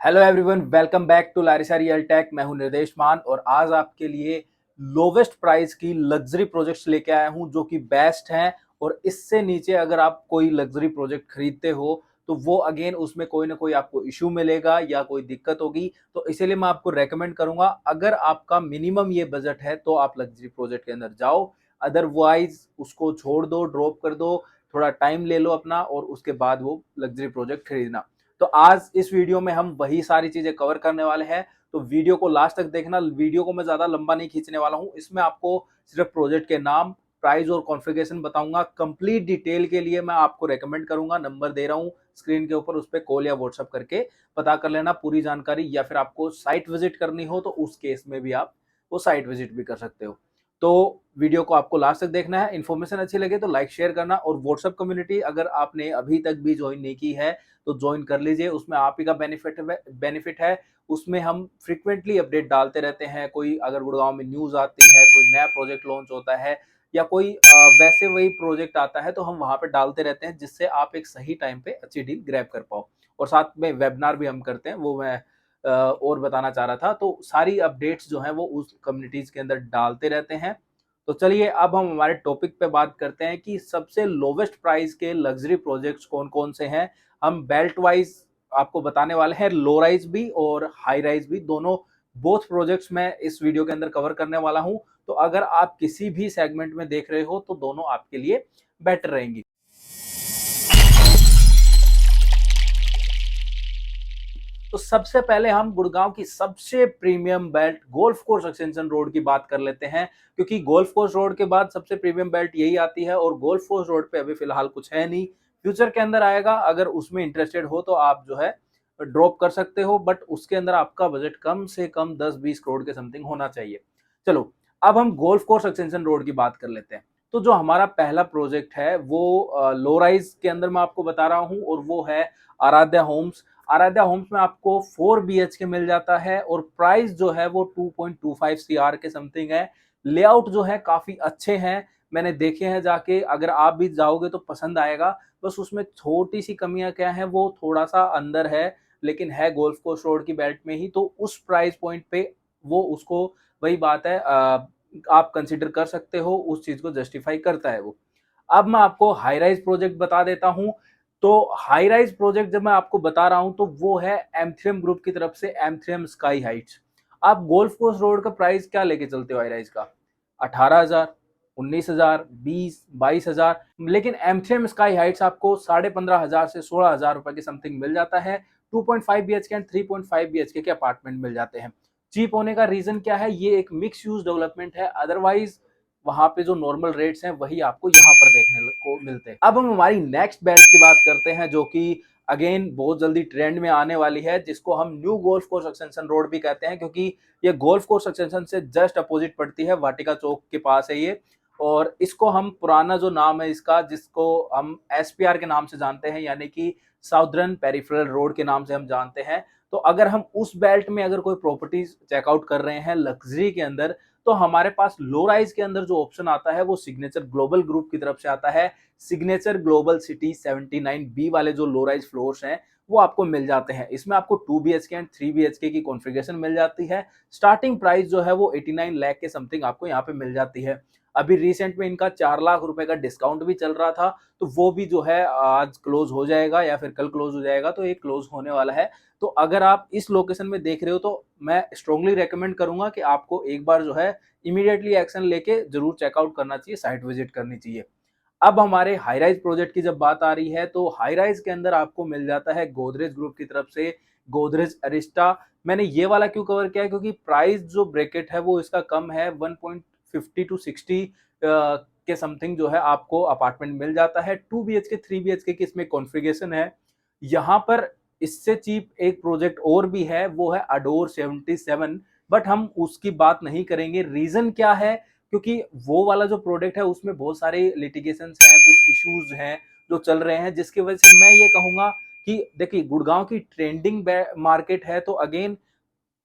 Hello everyone, welcome back to Larisa real tech. मैं हूं निर्देश मान और आज आपके लिए लोवेस्ट प्राइस की लग्जरी प्रोजेक्ट्स लेके आया हूं जो कि बेस्ट हैं। और इससे नीचे अगर आप कोई लग्जरी प्रोजेक्ट खरीदते हो तो वो अगेन उसमें कोई ना कोई आपको इशू मिलेगा या कोई दिक्कत होगी। तो इसीलिए मैं आपको रेकमेंड करूंगा, अगर आपका मिनिमम ये बजट है तो आप लग्जरी प्रोजेक्ट के अंदर जाओ। अदरवाइज उसको छोड़ दो, ड्रॉप कर दो, थोड़ा टाइम ले लो अपना और उसके बाद वो लग्जरी प्रोजेक्ट खरीदना। तो आज इस वीडियो में हम वही सारी चीजें कवर करने वाले हैं। तो वीडियो को लास्ट तक देखना। वीडियो को मैं ज्यादा लंबा नहीं खींचने वाला हूं। इसमें आपको सिर्फ प्रोजेक्ट के नाम, प्राइस और कॉन्फ़िगरेशन बताऊंगा। कंप्लीट डिटेल के लिए मैं आपको रेकमेंड करूंगा, नंबर दे रहा हूं स्क्रीन के ऊपर, उस पर कॉल या व्हाट्सएप करके पता कर लेना पूरी जानकारी। या फिर आपको साइट विजिट करनी हो तो उस केस में भी आप वो साइट विजिट भी कर सकते हो। तो वीडियो को आपको लास्ट तक देखना है। इन्फॉर्मेशन अच्छी लगे तो लाइक शेयर करना। और व्हाट्सएप कम्युनिटी अगर आपने अभी तक भी ज्वाइन नहीं की है तो ज्वाइन कर लीजिए। उसमें आप ही का बेनिफिट है। उसमें हम फ्रीक्वेंटली अपडेट डालते रहते हैं। कोई अगर गुड़गांव में न्यूज आती है, कोई नया प्रोजेक्ट लॉन्च होता है या कोई वैसे वही प्रोजेक्ट आता है तो हम वहां पे डालते रहते हैं, जिससे आप एक सही टाइम पे अच्छी डील ग्रैब कर पाओ। और साथ में वेबिनार भी हम करते हैं, वो मैं और बताना चाह रहा था। तो सारी अपडेट्स जो हैं वो उस कम्युनिटीज के अंदर डालते रहते हैं। तो चलिए अब हम हमारे टॉपिक पे बात करते हैं कि सबसे लोवेस्ट प्राइस के लग्जरी प्रोजेक्ट्स कौन कौन से हैं। हम बेल्ट वाइज आपको बताने वाले हैं, लो राइज भी और हाई राइज भी, दोनों बोथ प्रोजेक्ट्स मैं इस वीडियो के अंदर कवर करने वाला हूं। तो अगर आप किसी भी सेगमेंट में देख रहे हो तो दोनों आपके लिए बेटर रहेंगी। तो सबसे पहले हम गुड़गांव की सबसे premium belt golf course extension road की बात कर लेते हैं, क्योंकि गोल्फ कोर्स रोड के बाद सबसे प्रीमियम बेल्ट यही आती है। और गोल्फ कोर्स रोड पे अभी फिलहाल कुछ है नहीं, फ्यूचर के अंदर आएगा। अगर उसमें इंटरेस्टेड हो तो आप जो है ड्रॉप कर सकते हो, बट उसके अंदर आपका बजट कम से कम 10-20 करोड़ के समथिंग होना चाहिए। चलो अब हम गोल्फ कोर्स एक्सटेंशन रोड की बात कर लेते हैं। तो जो हमारा पहला प्रोजेक्ट है वो लो राइज के अंदर मैं आपको बता रहा हूँ, और वो है आराध्या होम्स। आराध्या होम्स में आपको 4 BHK मिल जाता है और प्राइस जो है वो 2.25 CR के समथिंग है। लेआउट जो है काफी अच्छे हैं, मैंने देखे हैं जाके। अगर आप भी जाओगे तो पसंद आएगा। बस उसमें छोटी सी कमियां क्या है, वो थोड़ा सा अंदर है, लेकिन है गोल्फ कोर्स रोड की बेल्ट में ही। तो उस प्राइस पॉइंट पे वो उसको, वही बात है, आप कंसिडर कर सकते हो, उस चीज को जस्टिफाई करता है वो। अब मैं आपको हाई राइज प्रोजेक्ट बता देता हूं। तो हाई राइज प्रोजेक्ट जब मैं आपको बता रहा हूं तो वो है एम3एम ग्रुप की तरफ से एम3एम स्काई हाइट्स। आप गोल्फ कोर्स रोड का प्राइस क्या लेके चलते हो हाई राइज का? 18,000, 19,000, 20, 22,000। लेकिन एम3एम स्काई हाइट्स आपको 15,500 से 16,000 रुपए की समथिंग मिल जाता है। 2.5 BHK एंड 3.5 BHK के अपार्टमेंट मिल जाते हैं। चीप होने का रीजन क्या है? ये एक मिक्स यूज डेवलपमेंट है। अदरवाइज वहां पे जो नॉर्मल रेट्स हैं वही आपको यहाँ पर देखने को मिलते हैं। अब हम हमारी नेक्स्ट बेल्ट की बात करते हैं, जो कि अगेन बहुत जल्दी ट्रेंड में आने वाली है, जिसको हम new golf course extension road भी कहते हैं, क्योंकि ये गोल्फ कोर्स एक्सटेंशन से जस्ट अपोजिट पड़ती है, वाटिका चौक के पास है ये। और इसको हम पुराना जो नाम है इसका, जिसको हम SPR के नाम से जानते हैं, यानी कि साउदर्न पेरिफेरल रोड के नाम से हम जानते हैं। तो अगर हम उस बेल्ट में अगर कोई प्रॉपर्टीज चेकआउट कर रहे हैं लग्जरी के अंदर, तो हमारे पास लो राइज के अंदर जो ऑप्शन आता है वो सिग्नेचर ग्लोबल ग्रुप की तरफ से आता है। सिग्नेचर ग्लोबल सिटी 79B वाले जो लो राइज फ्लोर्स हैं वो आपको मिल जाते हैं। इसमें आपको 2 BHK एंड 3 BHK की कॉन्फ़िगरेशन मिल जाती है। स्टार्टिंग प्राइस जो है वो 89 लाख के समथिंग आपको यहाँ पे मिल जाती है। अभी रिसेंट में इनका 4 लाख रुपए का डिस्काउंट भी चल रहा था, तो वो भी जो है आज क्लोज हो जाएगा या फिर कल क्लोज हो जाएगा। तो ये क्लोज होने वाला है। तो अगर आप इस लोकेशन में देख रहे हो तो मैं स्ट्रांगली रेकमेंड करूंगा कि आपको एक बार जो है इमीडिएटली एक्शन लेके जरूर चेकआउट करना चाहिए, साइट विजिट करनी चाहिए। अब हमारे हाई राइज प्रोजेक्ट की जब बात आ रही है तो हाई राइज के अंदर आपको मिल जाता है गोदरेज ग्रुप की तरफ से गोदरेज अरिस्टा। मैंने ये वाला क्यों कवर किया है? क्योंकि प्राइस जो ब्रैकेट है वो इसका कम है। 1.50 टू 60 के समथिंग जो है आपको अपार्टमेंट मिल जाता है। 2 BHK 3 BHK की इसमें कॉन्फ़िगरेशन है। यहाँ पर इससे चीप एक प्रोजेक्ट और भी है, वो है अडोर 77, बट हम उसकी बात नहीं करेंगे। रीजन क्या है? क्योंकि वो वाला जो प्रोडक्ट है उसमें बहुत सारे लिटिगेशंस हैं, कुछ इश्यूज हैं जो चल रहे हैं, जिसकी वजह से मैं ये कहूंगा कि देखिए गुड़गांव की ट्रेंडिंग मार्केट है, तो अगेन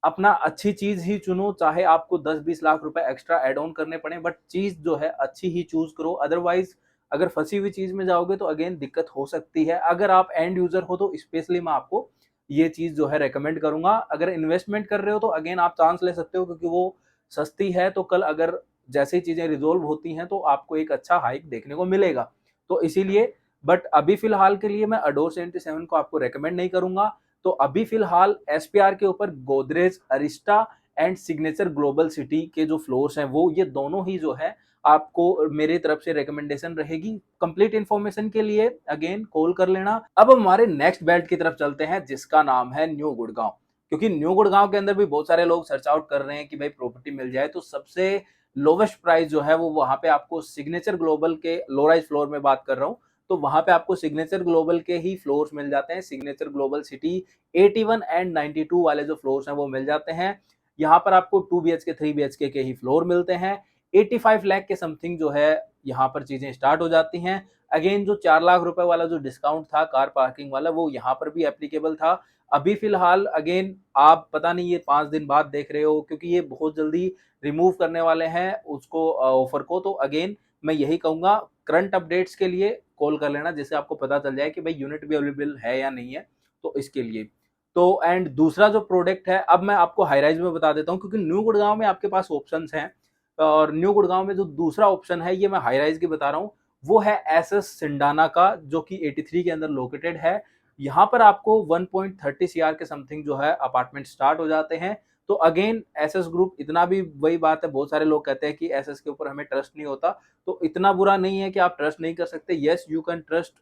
अपना अच्छी चीज ही चुनो। चाहे आपको 10-20 लाख रुपए एक्स्ट्रा एड ऑन करने पड़े, बट चीज जो है अच्छी ही चूज करो। अदरवाइज अगर फंसी हुई चीज में जाओगे तो अगेन दिक्कत हो सकती है। अगर आप एंड यूजर हो तो स्पेशली मैं आपको ये चीज़ जो है रेकमेंड करूँगा। अगर इन्वेस्टमेंट कर रहे हो तो अगेन आप चांस ले सकते हो, क्योंकि वो सस्ती है, तो कल अगर जैसे ही चीज़ें रिज़ॉल्व होती हैं तो आपको एक अच्छा हाइक देखने को मिलेगा। तो इसीलिए बट अभी फ़िलहाल के लिए मैं अडोर 77 को आपको रेकमेंड नहीं करूँगा। तो अभी फ़िलहाल एसपीआर के ऊपर Godrej, Arista and signature global city के जो फ्लोर्स हैं, वो ये दोनों ही जो है आपको मेरी तरफ से रिकमेंडेशन रहेगी। कंप्लीट इन्फॉर्मेशन के लिए अगेन कॉल कर लेना। अब हमारे नेक्स्ट बेल्ट की तरफ चलते हैं, जिसका नाम है न्यू गुड़गांव। क्योंकि न्यू गुड़गांव के अंदर भी बहुत सारे लोग सर्च आउट कर रहे हैं कि भाई प्रॉपर्टी मिल जाए, तो सबसे लोवेस्ट प्राइस जो है वो वहां पे आपको सिग्नेचर ग्लोबल के लो राइज फ्लोर में बात कर रहा हूँ, तो वहां पे आपको सिग्नेचर ग्लोबल के ही फ्लोर्स मिल जाते हैं। सिग्नेचर ग्लोबल सिटी 81 एंड 92 वाले जो फ्लोर्स हैं वो मिल जाते हैं। यहाँ पर आपको 2 BHK 3 BHK के ही फ्लोर मिलते हैं। 85 लाख के समथिंग जो है यहाँ पर चीजें स्टार्ट हो जाती हैं। अगेन जो 4 लाख रुपए वाला जो डिस्काउंट था कार पार्किंग वाला, वो यहाँ पर भी एप्लीकेबल था। अभी फिलहाल अगेन आप पता नहीं ये 5 दिन बाद देख रहे हो, क्योंकि ये बहुत जल्दी रिमूव करने वाले हैं उसको ऑफर को। तो अगेन मैं यही कहूंगा, करंट अपडेट्स के लिए कॉल कर लेना, जिससे आपको पता चल जाए कि भाई यूनिट भी अवेलेबल है या नहीं है। तो इसके लिए तो एंड दूसरा जो प्रोडक्ट है, अब मैं आपको हाई राइज में बता देता हूँ, क्योंकि न्यू गुड़गांव में आपके पास ऑप्शंस हैं। और न्यू गुड़गांव में जो दूसरा ऑप्शन है, ये मैं हाई राइज की बता रहा हूँ, वो है एसएस सिंडाना का, जो कि 83 के अंदर लोकेटेड है। यहाँ पर आपको 1.30 CR के समथिंग जो है अपार्टमेंट स्टार्ट हो जाते हैं। तो अगेन एसएस ग्रुप, इतना भी वही बात है, बहुत सारे लोग कहते हैं कि एसएस के ऊपर हमें ट्रस्ट नहीं होता, तो इतना बुरा नहीं है कि आप ट्रस्ट नहीं कर सकते। Yes, you can trust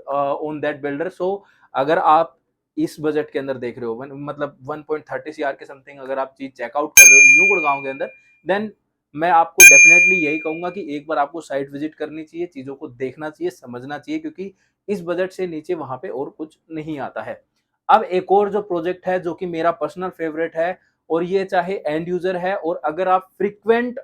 on that builder. So अगर आप इस बजट के अंदर देख रहे हो, मतलब 1.30 CR के समथिंग अगर आप चीज चेकआउट कर रहे हो न्यू गुड़गांव के अंदर, देन मैं आपको डेफिनेटली यही कहूंगा कि एक बार आपको साइट विजिट करनी चाहिए, चीजों को देखना चाहिए, समझना चाहिए, क्योंकि इस बजट से नीचे वहां पे और कुछ नहीं आता है। अब एक और जो प्रोजेक्ट है, जो कि मेरा पर्सनल फेवरेट है, और ये चाहे एंड यूजर है, और अगर आप फ्रिक्वेंट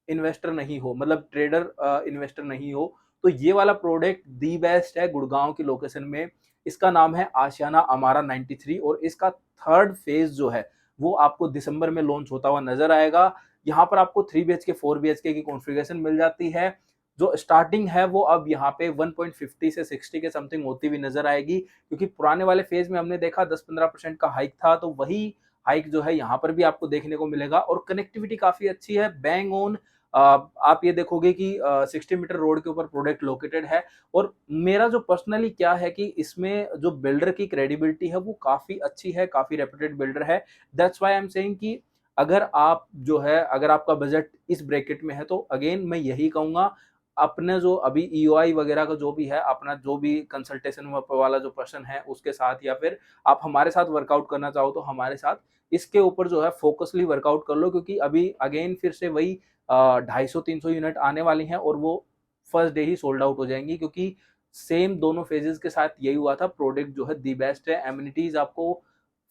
इन्वेस्टर नहीं हो, मतलब ट्रेडर इन्वेस्टर नहीं हो, तो ये वाला प्रोडक्ट दी बेस्ट है गुड़गांव की लोकेशन में। इसका नाम है आशियाना अमारा 93, और इसका थर्ड फेज जो है वो आपको दिसंबर में लॉन्च होता हुआ नजर आएगा। यहाँ पर आपको 3 BHK 4 BHK की कॉन्फ़िगरेशन मिल जाती है। जो स्टार्टिंग है वो अब यहाँ पे 1.50 से 60 के समथिंग होती हुई नजर आएगी, क्योंकि पुराने वाले फेज में हमने देखा 10-15% का हाइक था, तो वही हाइक जो है यहाँ पर भी आपको देखने को मिलेगा। और कनेक्टिविटी काफी अच्छी है, बैंग ऑन आप ये देखोगे कि 60 मीटर रोड के ऊपर प्रोडक्ट लोकेटेड है। और मेरा जो पर्सनली क्या है कि इसमें जो बिल्डर की क्रेडिबिलिटी है वो काफी अच्छी है, काफी रेप्यूटेड बिल्डर है। That's why I am saying कि अगर आप जो है, अगर आपका बजट इस ब्रैकेट में है, तो अगेन मैं यही कहूंगा, अपने जो अभी ईओआई वगैरह का जो भी है, अपना जो भी कंसल्टेशन वाला जो पर्सन है उसके साथ, या फिर आप हमारे साथ वर्कआउट करना चाहो तो हमारे साथ इसके ऊपर जो है फोकसली वर्कआउट कर लो, क्योंकि अभी अगेन फिर से वही 250-300 यूनिट आने वाली हैं, और वो फर्स्ट डे ही सोल्ड आउट हो जाएंगी, क्योंकि सेम दोनों फेजेस के साथ यही हुआ था। प्रोडक्ट जो है दी बेस्ट है, एमिनिटीज आपको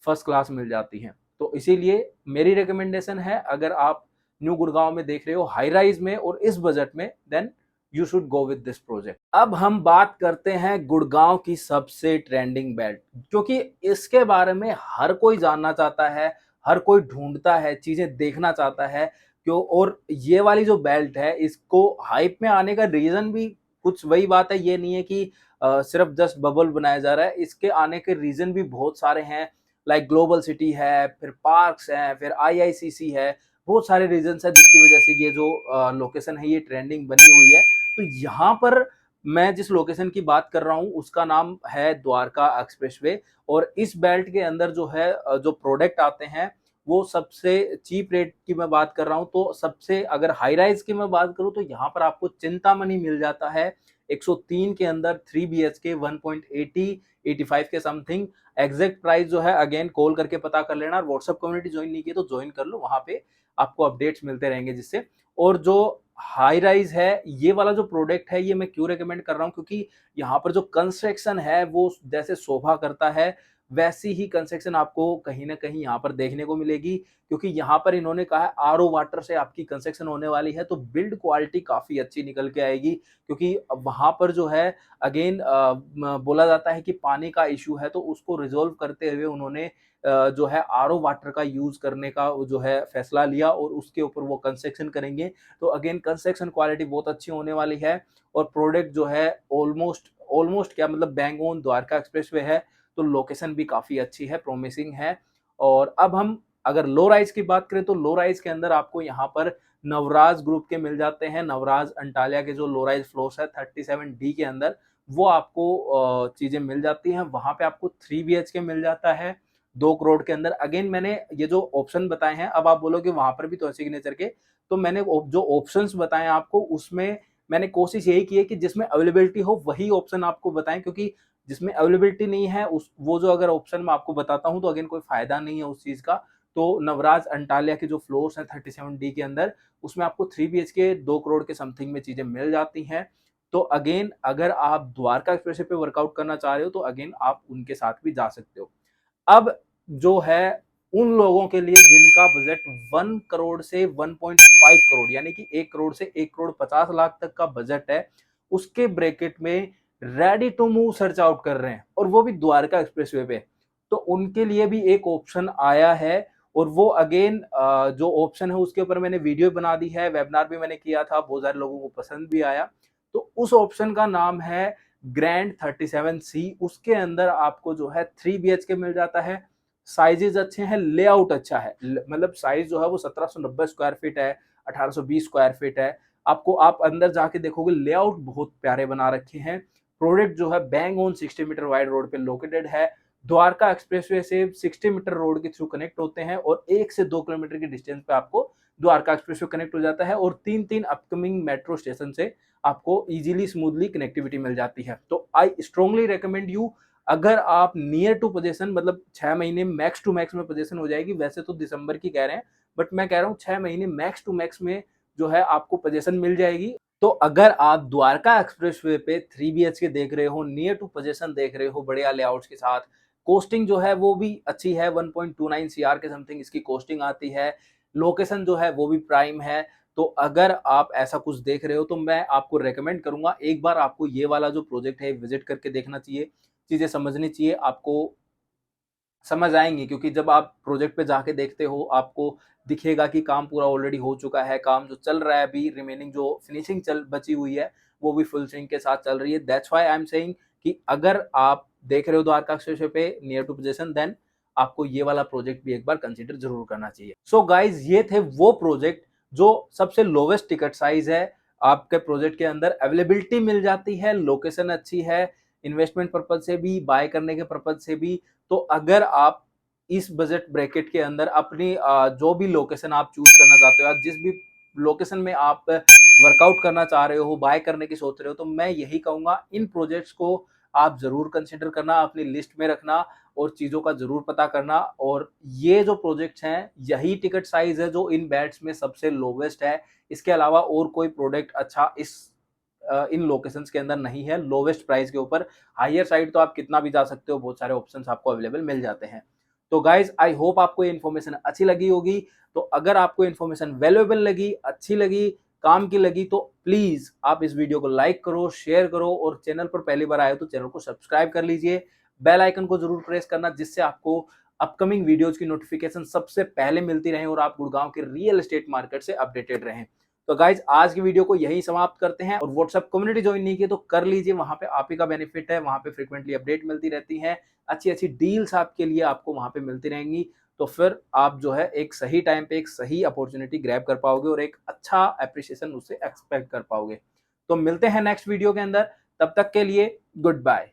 फर्स्ट क्लास मिल जाती हैं। तो इसीलिए मेरी रिकमेंडेशन है, अगर आप न्यू गुड़गांव में देख रहे हो हाई राइज में और इस बजट में, then you should go with this project. अब हम बात करते हैं गुड़गांव की सबसे ट्रेंडिंग बेल्ट, क्योंकि इसके बारे में हर कोई जानना चाहता है, हर कोई ढूंढता है, चीजें देखना चाहता है क्यों। और ये वाली जो बेल्ट है, इसको हाइप में आने का रीजन भी कुछ वही बात है, ये नहीं है कि सिर्फ जस्ट बबल बनाया जा रहा है। इसके आने के रीजन भी बहुत सारे हैं, लाइक ग्लोबल सिटी है, फिर पार्क्स हैं, फिर आईआईसीसी है, बहुत सारे रीजंस है जिसकी वजह से ये जो लोकेशन है ये ट्रेंडिंग बनी हुई है। तो यहाँ पर मैं जिस लोकेशन की बात कर रहा हूँ उसका नाम है द्वारका एक्सप्रेसवे। और इस बेल्ट के अंदर जो है जो प्रोडक्ट आते हैं वो सबसे चीप रेट की मैं बात कर रहा हूँ, तो सबसे अगर हाई राइज की मैं बात करूँ तो यहाँ पर आपको चिंतामणि मिल जाता है 103 के अंदर 3 BHK 1.80 85 के समथिंग। एग्जैक्ट प्राइस जो है अगेन कॉल करके पता कर लेना, और व्हाट्सएप कम्युनिटी ज्वाइन नहीं की तो ज्वाइन कर लो, वहां पे आपको अपडेट्स मिलते रहेंगे जिससे। और जो हाई राइज है, ये वाला जो प्रोडक्ट है, ये मैं क्यों रिकमेंड कर रहा हूँ, क्योंकि यहाँ पर जो कंस्ट्रक्शन है वो जैसे शोभा करता है, वैसी ही कंस्ट्रक्शन आपको कहीं ना कहीं यहाँ पर देखने को मिलेगी, क्योंकि यहाँ पर इन्होंने कहा है आरओ वाटर से आपकी कंस्ट्रक्शन होने वाली है, तो बिल्ड क्वालिटी काफी अच्छी निकल के आएगी। क्योंकि वहां पर जो है अगेन बोला जाता है कि पानी का इशू है, तो उसको रिजोल्व करते हुए उन्होंने जो है आरओ वाटर का यूज करने का जो है फैसला लिया, और उसके ऊपर वो कंस्ट्रक्शन करेंगे। तो अगेन कंस्ट्रक्शन क्वालिटी बहुत अच्छी होने वाली है, और प्रोडक्ट जो है ऑलमोस्ट ऑलमोस्ट क्या मतलब बैंग ऑन द्वारका एक्सप्रेसवे है। तो लोकेशन भी काफ़ी अच्छी है, प्रोमिसिंग है। और अब हम अगर लो राइज़ की बात करें तो लो राइज़ के अंदर आपको यहाँ पर नवराज ग्रुप के मिल जाते हैं। नवराज अंटालिया के जो लो राइज़ फ्लोर्स है 37D के अंदर वो आपको चीज़ें मिल जाती हैं। वहाँ पे आपको 3 बीएचके मिल जाता है 2 करोड़ के अंदर। अगेन मैंने ये जो ऑप्शन बताए हैं, अब आप बोलोगे वहाँ पर भी तो है सिग्नेचर के, तो मैंने जो ऑप्शंस बताए आपको उसमें मैंने कोशिश यही की है कि जिसमें अवेलेबिलिटी हो वही ऑप्शन आपको बताएँ, क्योंकि जिसमें अवेलेबिलिटी नहीं है उस वो जो अगर ऑप्शन मैं आपको बताता हूँ तो अगेन कोई फ़ायदा नहीं है उस चीज़ का। तो नवराज अंटालिया के जो फ्लोर्स हैं 37D के अंदर, उसमें आपको 3 बीएचके 2 करोड़ के समथिंग में चीज़ें मिल जाती हैं। तो अगेन अगर आप द्वारका एक्सप्रेसवे पे वर्कआउट करना चाह रहे हो तो अगेन आप उनके साथ भी जा सकते हो। अब जो है उन लोगों के लिए जिनका बजट 1 करोड़ से 1.5 करोड़ यानी कि 1 करोड़ से 1 करोड़ 50 लाख तक का बजट है, उसके ब्रैकेट में ready to move search out कर रहे हैं और वो भी द्वारका एक्सप्रेसवे पे। तो उनके लिए भी एक ऑप्शन आया है और वो अगेन जो ऑप्शन है उसके ऊपर मैंने वीडियो बना दी है, वेबिनार भी मैंने किया था, बहुत सारे लोगों को पसंद भी आया। तो उस ऑप्शन का नाम है ग्रैंड 37C। उसके अंदर आपको जो है 3 बीएचके मिल जाता है, साइजेज अच्छे हैं, लेआउट अच्छा है, मतलब साइज जो है वो 1790 स्क्वायर फीट है, 1820 स्क्वायर फीट है। आपको आप अंदर जाके देखोगे लेआउट बहुत प्यारे बना रखे हैं। प्रोडक्ट जो है bang on 60 metre wide road पे लोकेटेड है। द्वारका एक्सप्रेसवे से 60 मीटर रोड के थ्रू कनेक्ट होते हैं और 1 से 2 किलोमीटर की डिस्टेंस पे आपको द्वारका एक्सप्रेसवे कनेक्ट हो जाता है और 3-3 अपकमिंग मेट्रो स्टेशन से आपको इजीली स्मूथली कनेक्टिविटी मिल जाती है। तो आई स्ट्रांगली रिकमेंड यू, अगर आप नियर टू पोजीशन मतलब 6 महीने मैक्स टू मैक्स में पोजीशन हो जाएगी, वैसे तो दिसंबर की कह रहे हैं, बट मैं कह रहा हूँ 6 महीने मैक्स टू मैक्स में जो है आपको पोजीशन मिल जाएगी। तो अगर आप द्वारका एक्सप्रेसवे पे 3 बीएचके देख रहे हो, नियर टू पोजीशन देख रहे हो बढ़िया लेआउट्स के साथ, कॉस्टिंग जो है वो भी अच्छी है, 1.29 सीआर के समथिंग इसकी कॉस्टिंग आती है, लोकेशन जो है वो भी प्राइम है। तो अगर आप ऐसा कुछ देख रहे हो तो मैं आपको रेकमेंड करूंगा एक बार आपको ये वाला जो प्रोजेक्ट है विजिट करके देखना चाहिए, चीजें समझनी चाहिए, आपको समझ आएंगी, क्योंकि जब आप प्रोजेक्ट पे जाके देखते हो आपको दिखेगा कि काम पूरा ऑलरेडी हो चुका है, काम जो चल रहा है अभी रिमेनिंग जो फिनिशिंग चल बची हुई है वो भी फुल स्विंग के साथ चल रही है। That's why I am saying कि अगर आप देख रहे हो द्वारका एक्सप्रेसवे पे नियर टू पोजीशन, देन आपको ये वाला प्रोजेक्ट भी एक बार कंसिडर जरूर करना चाहिए। सो गाइज ये थे वो प्रोजेक्ट जो सबसे लोवेस्ट टिकट साइज है, आपके प्रोजेक्ट के अंदर अवेलेबिलिटी मिल जाती है, लोकेशन अच्छी है, इन्वेस्टमेंट पर्पज से भी, बाय करने के पर्पज से भी। तो अगर आप इस बजट ब्रैकेट के अंदर अपनी जो भी लोकेशन आप चूज करना चाहते हो या जिस भी लोकेशन में आप वर्कआउट करना चाह रहे हो, बाय करने की सोच रहे हो, तो मैं यही कहूंगा इन प्रोजेक्ट्स को आप जरूर कंसिडर करना, अपनी लिस्ट में रखना और चीजों का जरूर पता करना। और ये जो प्रोजेक्ट्स हैं यही टिकट साइज है जो इन बैट्स में सबसे लोवेस्ट है। इसके अलावा और कोई प्रोडक्ट अच्छा इन लोकेशंस के अंदर नहीं है लोवेस्ट प्राइस के ऊपर। हायर साइड तो आप कितना भी जा सकते हो, बहुत सारे ऑप्शंस आपको अवेलेबल मिल जाते हैं। तो गाइज आई होप आपको ये इन्फॉर्मेशन अच्छी लगी होगी। तो अगर आपको इन्फॉर्मेशन वैल्यूएबल लगी, अच्छी लगी, काम की लगी, तो प्लीज आप इस वीडियो को लाइक करो, शेयर करो और चैनल पर पहली बार आए हो तो चैनल को सब्सक्राइब कर लीजिए। बेल आइकन को जरूर प्रेस करना जिससे आपको अपकमिंग वीडियोज की नोटिफिकेशन सबसे पहले मिलती रहे और आप गुड़गांव के रियल एस्टेट मार्केट से अपडेटेड रहें। तो गाइज आज की वीडियो को यही समाप्त करते हैं और व्हाट्सएप कम्युनिटी ज्वाइन नहीं की तो कर लीजिए, वहां पे आप ही का बेनिफिट है, वहां पे फ्रीक्वेंटली अपडेट मिलती रहती है, अच्छी अच्छी डील्स आपके लिए आपको वहां पे मिलती रहेंगी। तो फिर आप जो है एक सही टाइम पे एक सही अपॉर्चुनिटी ग्रैब कर पाओगे और एक अच्छा अप्रिसिएशन उससे एक्सपेक्ट कर पाओगे। तो मिलते हैं नेक्स्ट वीडियो के अंदर, तब तक के लिए गुड बाय।